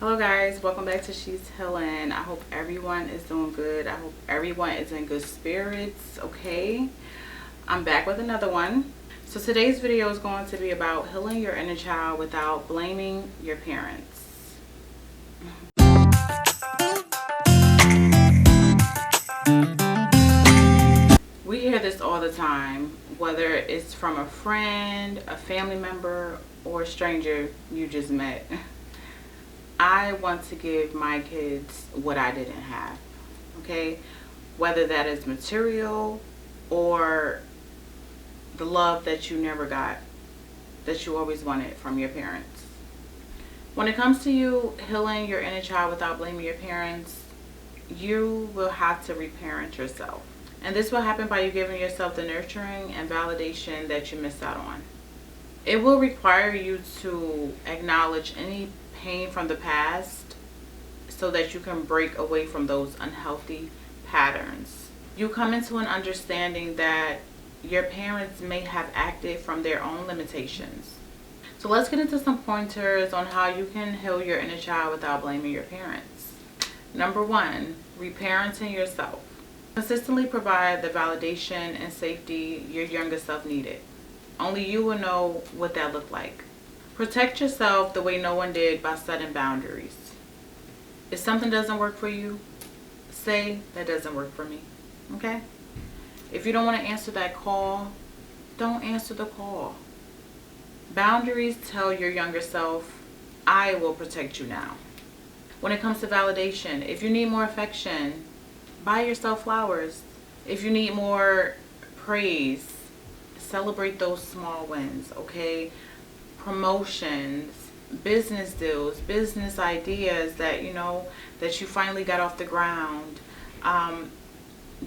Hello guys, welcome back to She's Healing. I hope everyone is doing good. I hope everyone is in good spirits. Okay, I'm back with another one. So today's video is going to be about healing your inner child without blaming your parents. We hear this all the time, whether it's from a friend, a family member, or a stranger you just met. I want to give my kids what I didn't have, okay? Whether that is material or the love that you never got, that you always wanted from your parents. When it comes to you healing your inner child without blaming your parents, you will have to reparent yourself. And this will happen by you giving yourself the nurturing and validation that you missed out on. It will require you to acknowledge any pain from the past so that you can break away from those unhealthy patterns. You come into an understanding that your parents may have acted from their own limitations. So let's get into some pointers on how you can heal your inner child without blaming your parents. Number one, reparenting yourself. Consistently provide the validation and safety your younger self needed. Only you will know what that looked like. Protect yourself the way no one did by setting boundaries. If something doesn't work for you, say that doesn't work for me. Okay? If you don't want to answer that call, don't answer the call. Boundaries tell your younger self, I will protect you now. When it comes to validation, if you need more affection, buy yourself flowers. If you need more praise, celebrate those small wins, okay? Promotions, business deals, business ideas that you finally got off the ground.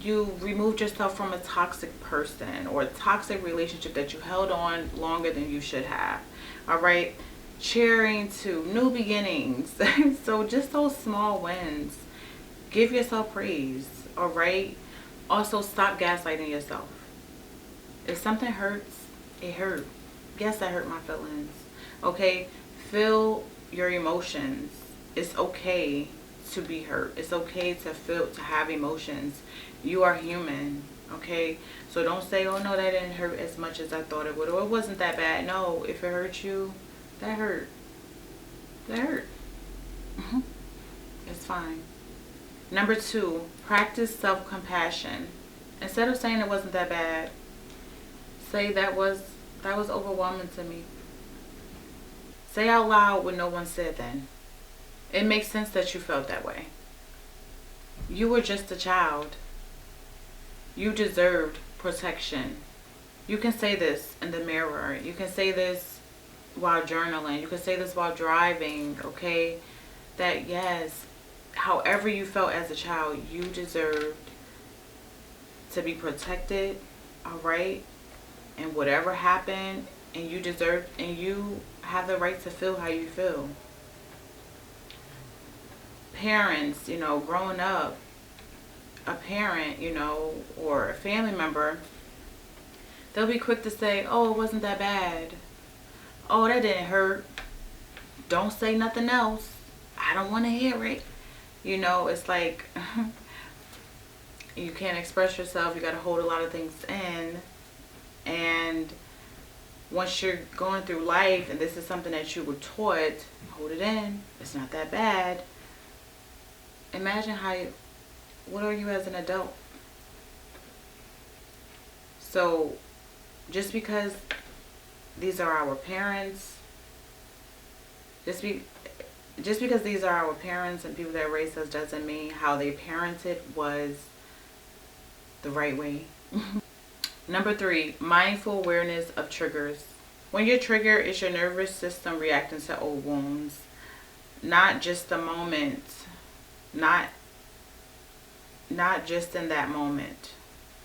You removed yourself from a toxic person or a toxic relationship that you held on longer than you should have. All right, cheering to new beginnings. So just those small wins, give yourself praise. All right, also stop gaslighting yourself. If something hurts, it hurt. Yes, that hurt my feelings. Okay, feel your emotions. It's okay to be hurt. It's okay to feel, to have emotions. You are human. Okay, so don't say, oh no, that didn't hurt as much as I thought it would, or it wasn't that bad. No, if it hurt you, that hurt. That hurt. It's fine. Number two, practice self-compassion. Instead of saying it wasn't that bad, say that was overwhelming to me. Say out loud what no one said then. It makes sense that you felt that way. You were just a child. You deserved protection. You can say this in the mirror. You can say this while journaling. You can say this while driving, okay? That yes, however you felt as a child, you deserved to be protected, all right? And whatever happened, and you deserve, and you have the right to feel how you feel. Parents, growing up, a parent, or a family member, they'll be quick to say, oh, it wasn't that bad. Oh, that didn't hurt. Don't say nothing else. I don't want to hear it. It's like you can't express yourself. You got to hold a lot of things in. And once you're going through life and this is something that you were taught, hold it in. It's not that bad. Imagine what are you as an adult? So just because these are our parents, just because these are our parents and people that raised us doesn't mean how they parented was the right way. Number three, mindful awareness of triggers. When you're triggered, it's your nervous system reacting to old wounds. Not just the moment. Not just in that moment.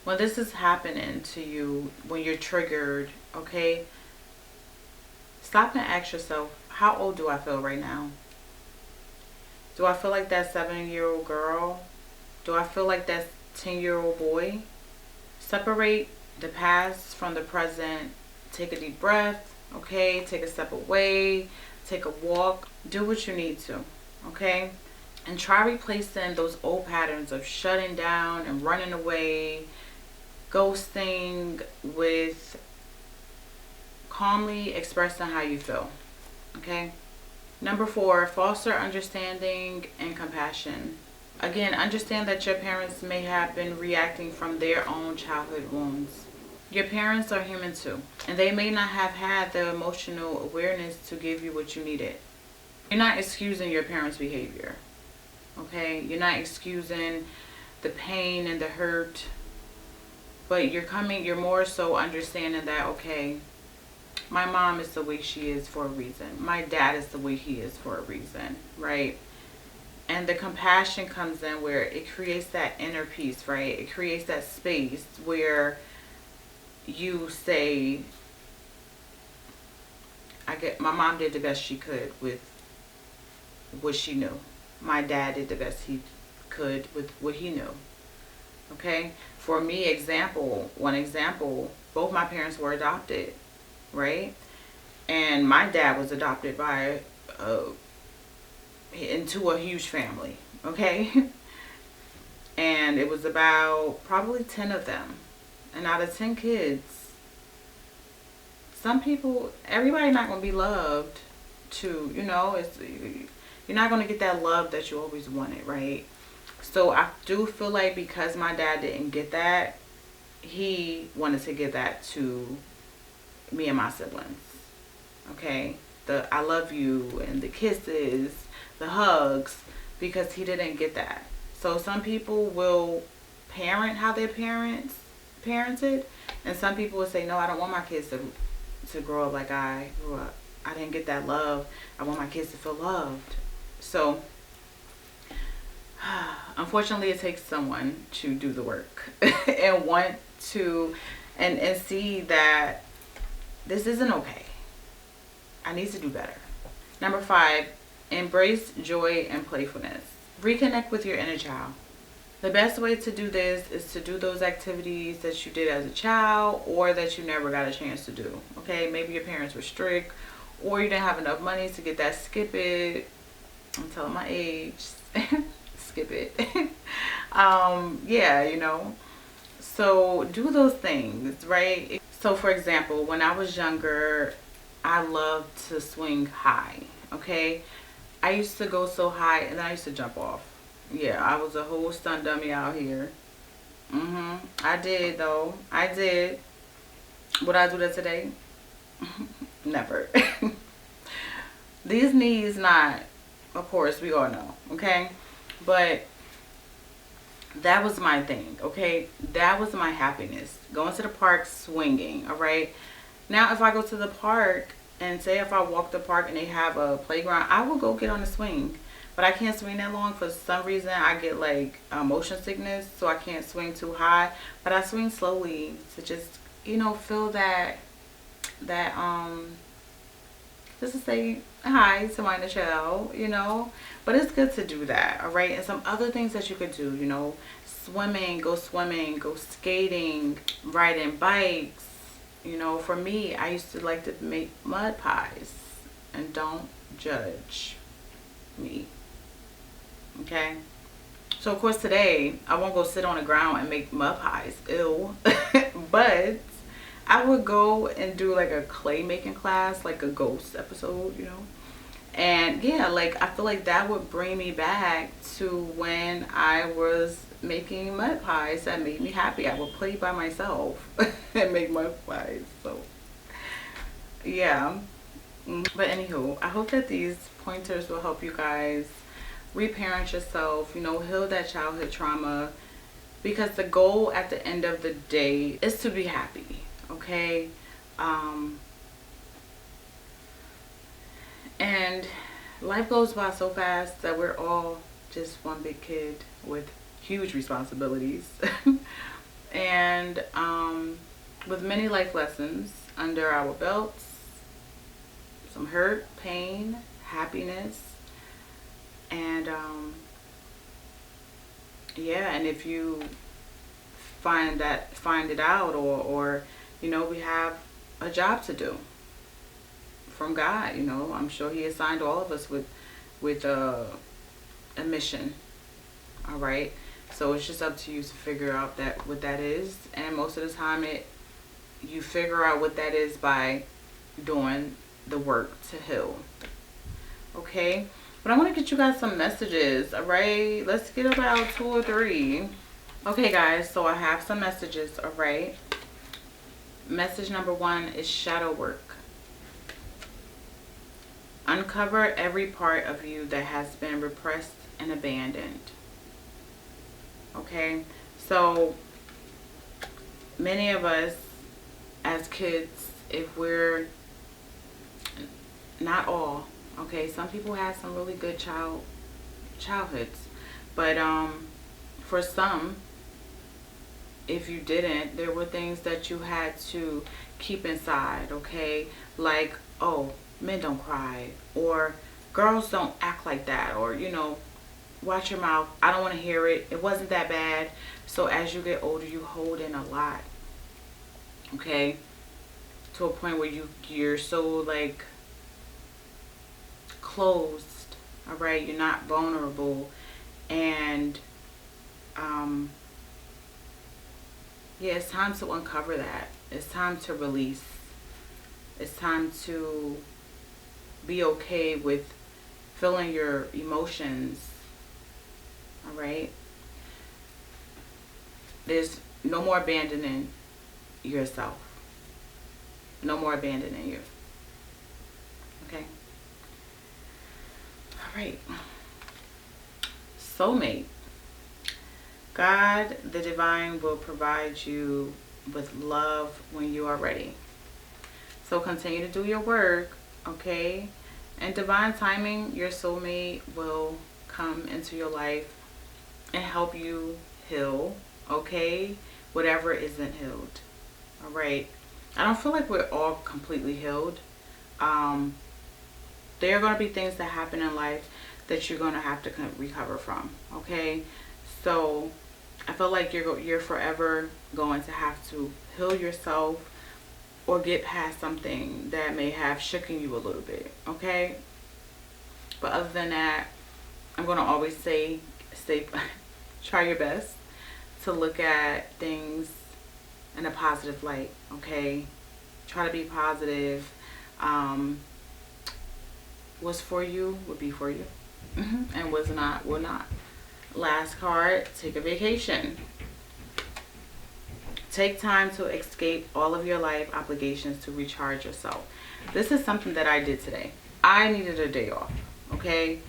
When this is happening to you, when you're triggered, okay, stop and ask yourself, how old do I feel right now? Do I feel like that 7-year-old girl? Do I feel like that 10-year-old boy? Separate the past from the present. Take a deep breath, okay? Take a step away, take a walk. Do what you need to. Okay? And try replacing those old patterns of shutting down and running away, ghosting, with calmly expressing how you feel. Okay? Number 4, foster understanding and compassion. Again, understand that your parents may have been reacting from their own childhood wounds. Your parents are human too, and they may not have had the emotional awareness to give you what you needed. You're not excusing your parents' behavior, okay? You're not excusing the pain and the hurt, but you're more so understanding that, okay, my mom is the way she is for a reason. My dad is the way he is for a reason, right? And the compassion comes in where it creates that inner peace, right? It creates that space where you say, my mom did the best she could with what she knew. My dad did the best he could with what he knew. Okay? For me, one example, both my parents were adopted, right? And my dad was adopted by into a huge family, okay? And it was about probably 10 of them. And out of 10 kids, everybody not going to be loved to, you're not going to get that love that you always wanted, right? So I do feel like because my dad didn't get that, he wanted to give that to me and my siblings. Okay? The I love you and the kisses, the hugs, because he didn't get that. So some people will parent how their parents parented, and some people will say, no, I don't want my kids to grow up like I grew up. I didn't get that love. I want my kids to feel loved. So unfortunately, it takes someone to do the work and want to and see that this isn't okay. I need to do better. Number 5, embrace joy and playfulness. Reconnect with your inner child. The best way to do this is to do those activities that you did as a child or that you never got a chance to do. Okay, maybe your parents were strict or you didn't have enough money to get that skip it. I'm telling my age. Skip it. Yeah, So do those things, right? So for example, when I was younger, I loved to swing high, okay? I used to go so high and I used to jump off. Yeah, I was a whole stunt dummy out here. I did though. I did. Would I do that today? Never. These knees not, of course, we all know, okay? But that was my thing, okay? That was my happiness. Going to the park, swinging, all right? Now, if I go to the park and say if I walk the park and they have a playground, I will go get on the swing. But I can't swing that long. For some reason, I get like motion sickness, so I can't swing too high. But I swing slowly to just, feel just to say hi to my inner child, But it's good to do that, all right? And some other things that you could do, swimming, go skating, riding bikes. For me, I used to like to make mud pies. And don't judge me, okay? So, of course, today, I won't go sit on the ground and make mud pies. Ew. But I would go and do like a clay making class, like a ghost episode, And yeah, like I feel like that would bring me back to when I was making mud pies that made me happy. I would play by myself and make mud pies. So yeah. But anywho, I hope that these pointers will help you guys reparent yourself, heal that childhood trauma, because the goal at the end of the day is to be happy. Okay, and life goes by so fast that we're all just one big kid with huge responsibilities and with many life lessons under our belts, some hurt, pain, happiness, and yeah, and if you find it out, or we have a job to do from God. I'm sure he assigned all of us with a mission. All right, so it's just up to you to figure out what that is, and most of the time you figure out what that is by doing the work to heal. Okay, but I want to get you guys some messages. All right, let's get about 2 or 3. Okay guys, so I have some messages. All right, message number 1 is shadow work. Uncover every part of you that has been repressed and abandoned. Okay, so many of us as kids, if we're not all, okay, some people had some really good childhoods, but for some, if you didn't, there were things that you had to keep inside. Okay, like, oh, men don't cry, or girls don't act like that, or watch your mouth, I don't want to hear it, it wasn't that bad. So as you get older, you hold in a lot, okay, to a point where you're so like closed. All right, you're not vulnerable, and yeah, it's time to uncover that. It's time to release. It's time to be okay with feeling your emotions. All right, there's no more abandoning yourself. No more abandoning you. Okay. All right. Soulmate. God, the divine, will provide you with love when you are ready. So continue to do your work, okay? And divine timing, your soulmate will come into your life and help you heal, okay? Whatever isn't healed. All right. I don't feel like we're all completely healed. There are going to be things that happen in life that you're going to have to recover from, okay? So I feel like you're forever going to have to heal yourself or get past something that may have shooken you a little bit, okay? But other than that, I'm going to always say try your best to look at things in a positive light, okay? Try to be positive. What's for you will be for you, and what's not will not. Last card, take a vacation. Take time to escape all of your life obligations to recharge yourself. This is something that I did today. I needed a day off, okay?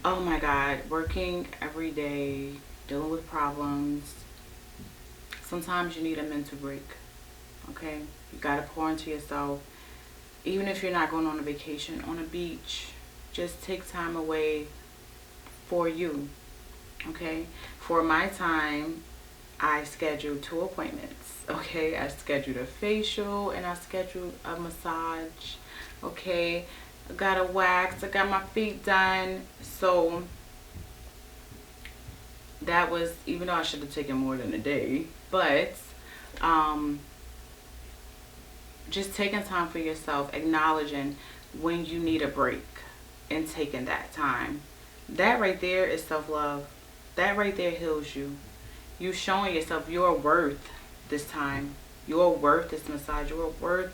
Oh my God, working every day, dealing with problems. Sometimes you need a mental break, okay? You gotta pour into yourself. Even if you're not going on a vacation, on a beach, just take time away for you, okay? For my time, I scheduled 2 appointments, okay? I scheduled a facial and I scheduled a massage, okay? I got a wax, I got my feet done. So that was, even though I should have taken more than a day, but just taking time for yourself, acknowledging when you need a break and taking that time. That right there is self-love. That right there heals you. You showing yourself your worth this time. You're worth this massage. You're worth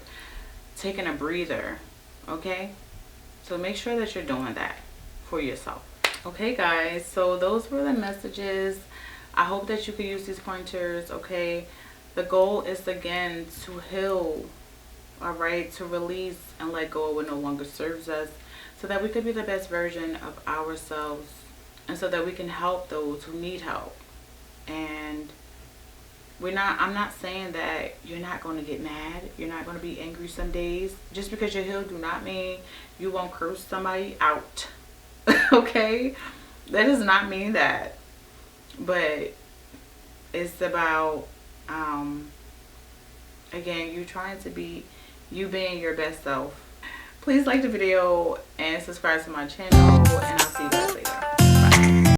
taking a breather, okay? So make sure that you're doing that for yourself. Okay, guys, so those were the messages. I hope that you could use these pointers, okay? The goal is, again, to heal, all right? To release and let go of what no longer serves us so that we could be the best version of ourselves and so that we can help those who need help. And I'm not saying that you're not going to get mad. You're not going to be angry some days. Just because you're healed do not mean you won't curse somebody out. Okay? That does not mean that. But it's about, again, you being your best self. Please like the video and subscribe to my channel, and I'll see you guys.